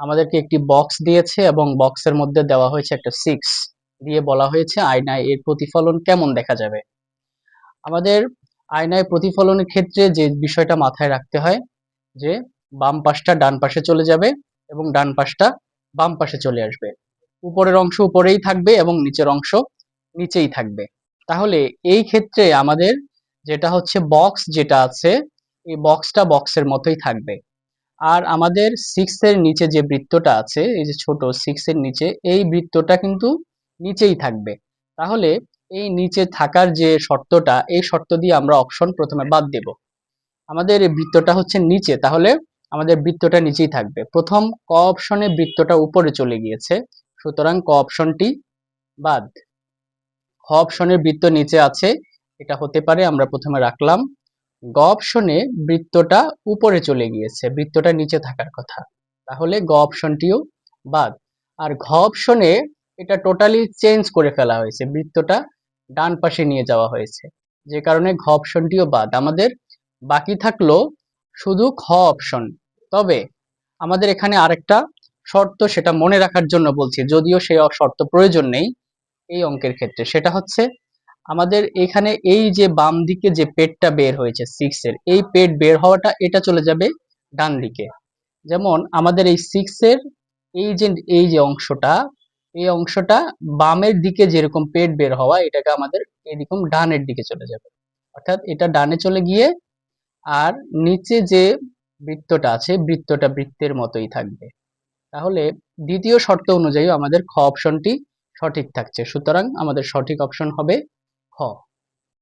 আমাদেরকে একটি বক্স দিয়েছে এবং বক্সের মধ্যে দেওয়া হয়েছে একটা 6 দিয়ে বলা হয়েছে আয়নায় এর প্রতিফলন কেমন দেখা যাবে। আমাদের আয়নায় প্রতিফলনের ক্ষেত্রে যে বিষয়টা মাথায় রাখতে হয় যে বাম পাশটা ডান পাশে চলে যাবে এবং ডান পাশটা বাম পাশে চলে আসবে। উপরের অংশ উপরেই থাকবে এবং নিচের অংশ নিচেই থাকবে। তাহলে এই ক্ষেত্রে আমাদের যেটা হচ্ছে বক্স যেটা আছে এই বক্সটা বক্সের মতোই থাকবে। আর আমাদের 6 এর নিচে যে বৃত্তটা আছে এই যে ছোট 6 এর নিচে এই বৃত্তটা কিন্তু নিচেই থাকবে। তাহলে এই নিচে থাকার যে শর্তটা এই শর্ত দিয়ে আমরা অপশন প্রথমে বাদ দেব। আমাদের এই বৃত্তটা হচ্ছে নিচে, তাহলে আমাদের বৃত্তটা নিচেই থাকবে। প্রথম ক অপশনে বৃত্তটা উপরে চলে গিয়েছে, সুতরাং ক অপশনটি বাদ। খ অপশনের বৃত্ত নিচে আছে, এটা হতে পারে, আমরা প্রথমে রাখলাম। গ অপশনে বৃত্তটা উপরে চলে গিয়েছে, বৃত্তটা নিচে থাকার কথা, তাহলে গ অপশনটিও বাদ। আর ঘ অপশনে এটা টোটালি চেঞ্জ করে ফেলা হয়েছে, বৃত্তটা ডান পাশে নিয়ে যাওয়া হয়েছে, যে কারণে ঘ অপশনটিও বাদ। আমাদের বাকি থাকলো শুধু খ অপশন। তবে আমাদের এখানে আরেকটা শর্ত, সেটা মনে রাখার জন্য বলছি, যদিও সেই শর্ত প্রয়োজন নেই এই অঙ্কের ক্ষেত্রে। সেটা হচ্ছে আমাদের এখানে এই যে বাম দিকে যে পেটটা বের হয়েছে 6 এর, এই পেট বের হওয়াটা এটা চলে যাবে ডান দিকে। যেমন আমাদের এই 6 এর এই যে অংশটা, এই অংশটা বামের দিকে যেরকম পেট বের হওয়া, এটাকে আমাদের এরকম ডানের দিকে চলে যাবে, অর্থাৎ এটা ডানে চলে গিয়ে আর নিচে যে বৃত্তটা আছে বৃত্তটা বৃত্তের মতোই থাকবে। তাহলে দ্বিতীয় শর্ত অনুযায়ী আমাদের খ অপশনটি সঠিক থাকছে, সুতরাং আমাদের সঠিক অপশন হবে খ।